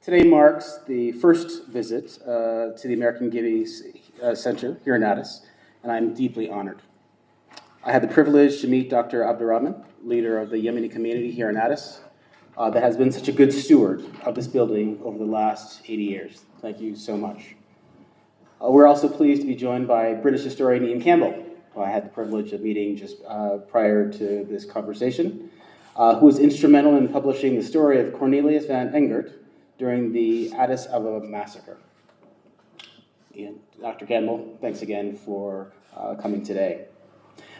Today marks the first visit to the American Gibbi Center here in Addis, and I'm deeply honored. I had the privilege to meet Dr. Abdurrahman, leader of the Yemeni community here in Addis, that has been such a good steward of this building over the last 80 years. Thank you so much. We're also pleased to be joined by British historian Ian Campbell, who I had the privilege of meeting just prior to this conversation, who was instrumental in publishing the story of Cornelius van Engert during the Addis Ababa massacre. Ian, Dr. Campbell, thanks again for coming today.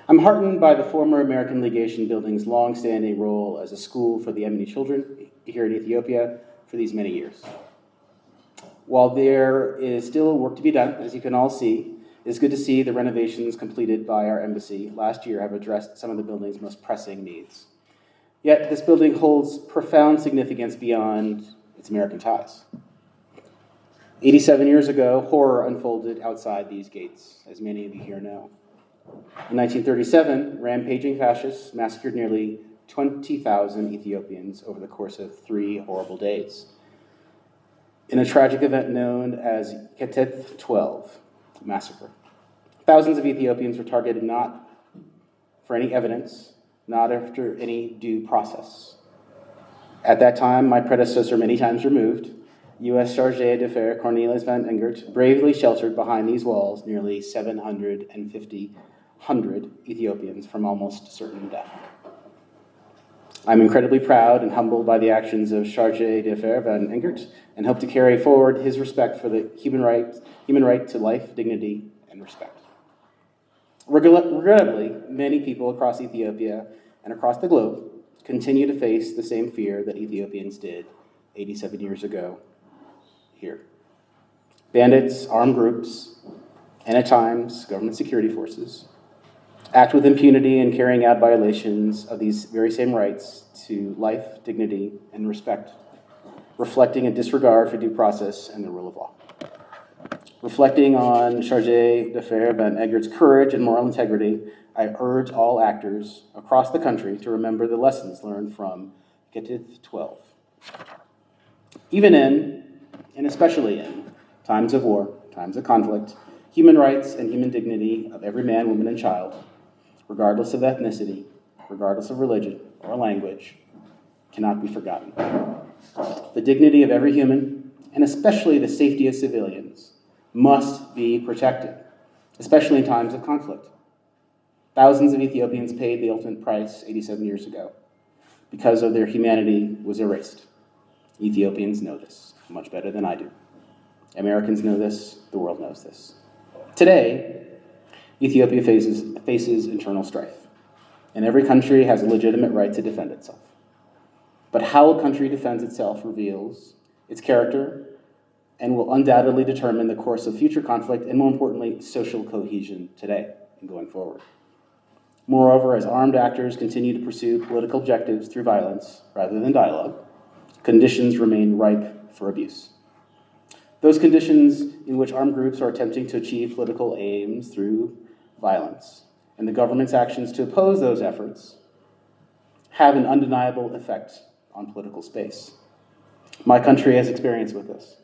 I'm heartened by the former American Legation building's long-standing role as a school for the Yemeni children here in Ethiopia for these many years. While there is still work to be done, as you can all see, it's good to see the renovations completed by our embassy last year have addressed some of the building's most pressing needs. Yet this building holds profound significance beyond its American ties. 87 years ago, horror unfolded outside these gates, as many of you here know. In 1937, rampaging fascists massacred nearly 20,000 Ethiopians over the course of 3 horrible days, in a tragic event known as Ethiopia 12 massacre. Thousands of Ethiopians were targeted not for any evidence, not after any due process. At that time, my predecessor, many times removed, U.S. Charge d'Affaires Cornelius van Engert, bravely sheltered behind these walls nearly 750 Ethiopians from almost certain death. I'm incredibly proud and humbled by the actions of Charge d'Affaires van Engert and hope to carry forward his respect for the human right to life, dignity, and respect. Regrettably, many people across Ethiopia and across the globe continue to face the same fear that Ethiopians did 87 years ago here. Bandits, armed groups, and at times government security forces act with impunity in carrying out violations of these very same rights to life, dignity, and respect, reflecting a disregard for due process and the rule of law. Reflecting on Charge d'Affaires van Engert's courage and moral integrity, I urge all actors across the country to remember the lessons learned from Ethiopia 12. Even in, and especially in, times of war, times of conflict, human rights and human dignity of every man, woman, and child, regardless of ethnicity, regardless of religion or language, cannot be forgotten. The dignity of every human, and especially the safety of civilians, must be protected, especially in times of conflict. Thousands of Ethiopians paid the ultimate price 87 years ago because of their humanity was erased. Ethiopians know this much better than I do. Americans know this, the world knows this. Today, Ethiopia faces internal strife, and every country has a legitimate right to defend itself. But how a country defends itself reveals its character and will undoubtedly determine the course of future conflict and, more importantly, social cohesion today and going forward. Moreover, as armed actors continue to pursue political objectives through violence rather than dialogue, conditions remain ripe for abuse. Those conditions in which armed groups are attempting to achieve political aims through violence and the government's actions to oppose those efforts have an undeniable effect on political space. My country has experience with this.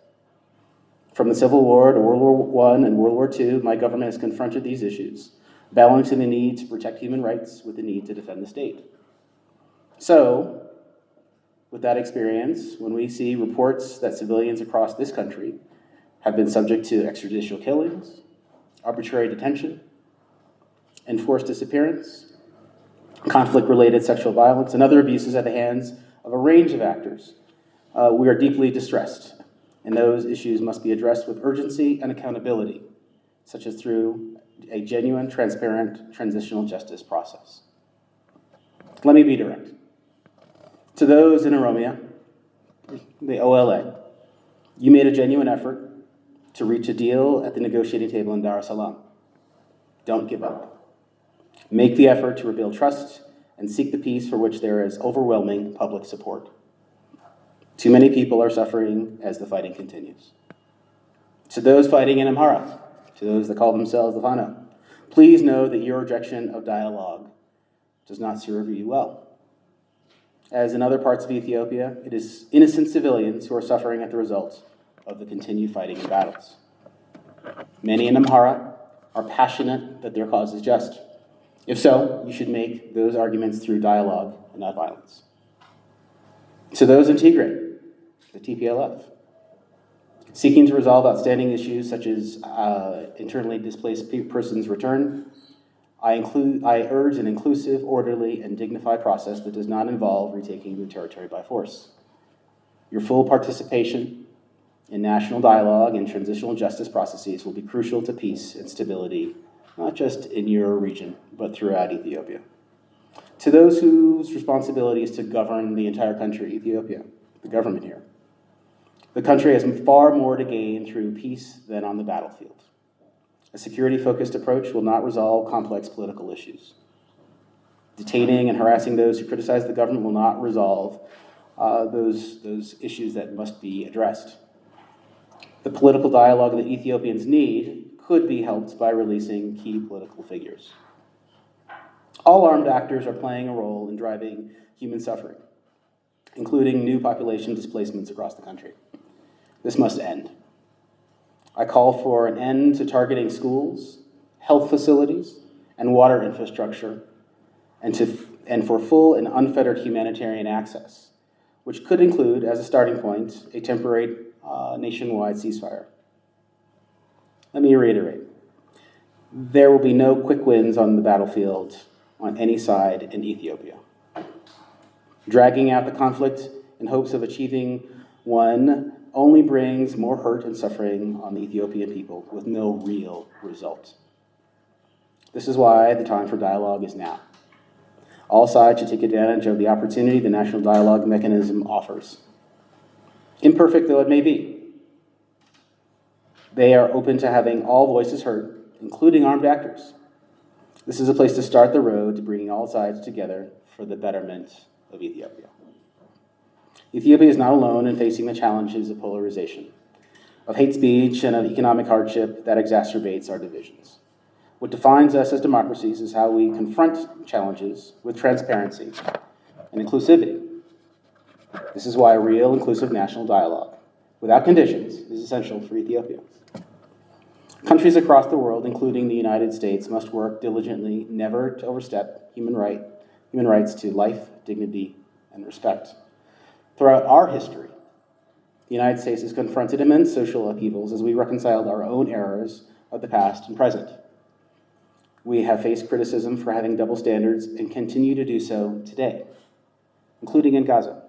From the Civil War to World War I and World War II, my government has confronted these issues, balancing the need to protect human rights with the need to defend the state. So, with that experience, when we see reports that civilians across this country have been subject to extrajudicial killings, arbitrary detention, enforced disappearance, conflict-related sexual violence, and other abuses at the hands of a range of actors, we are deeply distressed, and those issues must be addressed with urgency and accountability, such as through a genuine, transparent, transitional justice process. Let me be direct. To those in Oromia, the OLA, you made a genuine effort to reach a deal at the negotiating table in Dar es Salaam. Don't give up. Make the effort to rebuild trust and seek the peace for which there is overwhelming public support. Too many people are suffering as the fighting continues. To those fighting in Amhara, to those that call themselves the Fano, please know that your rejection of dialogue does not serve you well. As in other parts of Ethiopia, it is innocent civilians who are suffering at the result of the continued fighting and battles. Many in Amhara are passionate that their cause is just. If so, you should make those arguments through dialogue and not violence. To those in Tigray, the TPLF, seeking to resolve outstanding issues such as internally displaced persons' return, I urge an inclusive, orderly, and dignified process that does not involve retaking the territory by force. Your full participation in national dialogue and transitional justice processes will be crucial to peace and stability, not just in your region, but throughout Ethiopia. To those whose responsibility is to govern the entire country, Ethiopia, the government here, the country has far more to gain through peace than on the battlefield. A security-focused approach will not resolve complex political issues. Detaining and harassing those who criticize the government will not resolve those issues that must be addressed. The political dialogue that Ethiopians need could be helped by releasing key political figures. All armed actors are playing a role in driving human suffering, including new population displacements across the country. This must end. I call for an end to targeting schools, health facilities, and water infrastructure, and for full and unfettered humanitarian access, which could include, as a starting point, a temporary nationwide ceasefire. Let me reiterate. There will be no quick wins on the battlefield on any side in Ethiopia. Dragging out the conflict in hopes of achieving one only brings more hurt and suffering on the Ethiopian people with no real result. This is why the time for dialogue is now. All sides should take advantage of the opportunity the national dialogue mechanism offers. Imperfect though it may be, they are open to having all voices heard, including armed actors. This is a place to start the road to bringing all sides together for the betterment of Ethiopia. Ethiopia is not alone in facing the challenges of polarization, of hate speech, and of economic hardship that exacerbates our divisions. What defines us as democracies is how we confront challenges with transparency and inclusivity. This is why a real, inclusive national dialogue, without conditions, is essential for Ethiopia. Countries across the world, including the United States, must work diligently never to overstep human rights to life, dignity, and respect. Throughout our history, the United States has confronted immense social upheavals as we reconciled our own errors of the past and present. We have faced criticism for having double standards and continue to do so today, including in Gaza.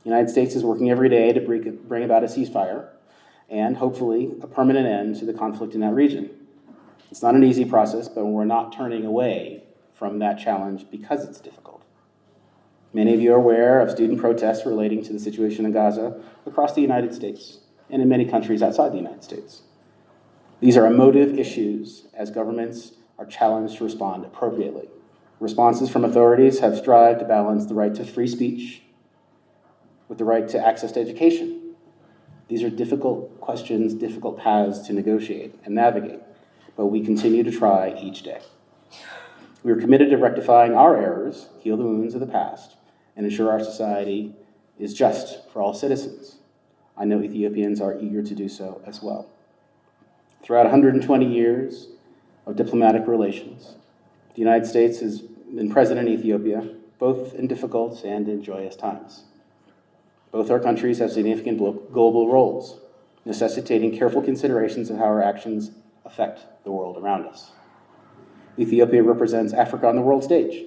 The United States is working every day to bring about a ceasefire and, hopefully, a permanent end to the conflict in that region. It's not an easy process, but we're not turning away from that challenge because it's difficult. Many of you are aware of student protests relating to the situation in Gaza across the United States and in many countries outside the United States. These are emotive issues as governments are challenged to respond appropriately. Responses from authorities have strived to balance the right to free speech with the right to access to education. These are difficult questions, difficult paths to negotiate and navigate, but we continue to try each day. We are committed to rectifying our errors, heal the wounds of the past, and ensure our society is just for all citizens. I know Ethiopians are eager to do so as well. Throughout 120 years of diplomatic relations, the United States has been present in Ethiopia, both in difficult and in joyous times. Both our countries have significant global roles, necessitating careful considerations of how our actions affect the world around us. Ethiopia represents Africa on the world stage.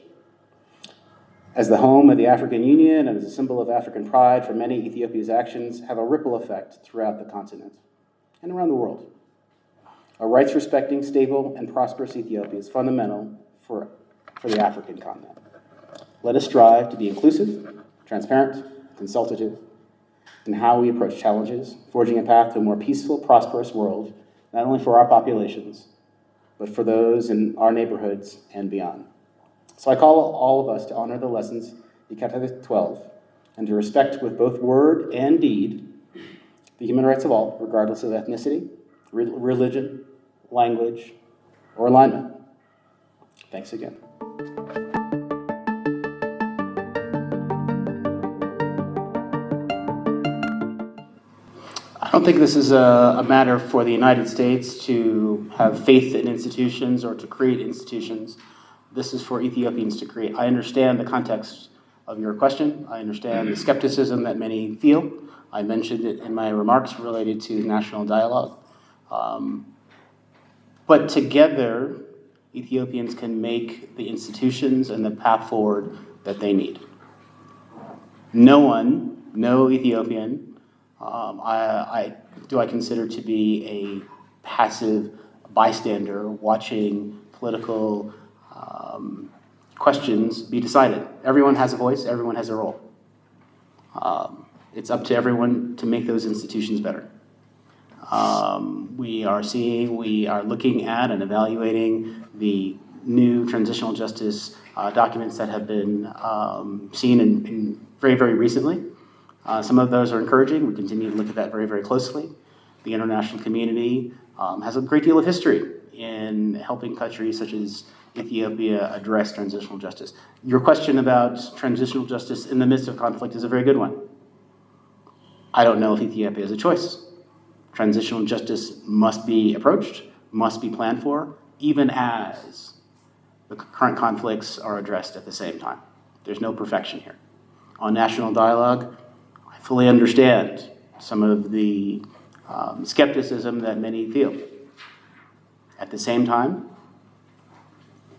As the home of the African Union and as a symbol of African pride, for many, Ethiopia's actions have a ripple effect throughout the continent and around the world. A rights-respecting, stable, and prosperous Ethiopia is fundamental for the African continent. Let us strive to be inclusive, transparent, consultative in how we approach challenges, forging a path to a more peaceful, prosperous world, not only for our populations, but for those in our neighborhoods and beyond. So I call all of us to honor the lessons of Ethiopia 12 and to respect with both word and deed the human rights of all, regardless of ethnicity, religion, language, or alignment. Thanks again. I don't think this is a matter for the United States to have faith in institutions or to create institutions. This is for Ethiopians to create. I understand the context of your question. I understand the skepticism that many feel. I mentioned it in my remarks related to national dialogue. But together, Ethiopians can make the institutions and the path forward that they need. No Ethiopian, I consider to be a passive bystander watching political questions be decided. Everyone has a voice, everyone has a role. It's up to everyone to make those institutions better. We are looking at and evaluating the new transitional justice documents that have been seen in very, very recently. Some of those are encouraging. We continue to look at that very, very closely. The international community has a great deal of history in helping countries such as Ethiopia address transitional justice. Your question about transitional justice in the midst of conflict is a very good one. I don't know if Ethiopia has a choice. Transitional justice must be approached, must be planned for, even as the current conflicts are addressed at the same time. There's no perfection here. On national dialogue, I fully understand some of the skepticism that many feel. At the same time,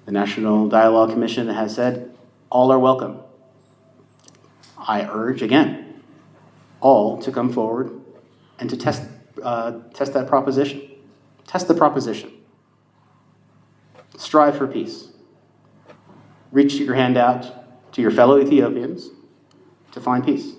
the National Dialogue Commission has said all are welcome. I urge, again, all to come forward and to test that proposition. Test the proposition. Strive for peace. Reach your hand out to your fellow Ethiopians to find peace.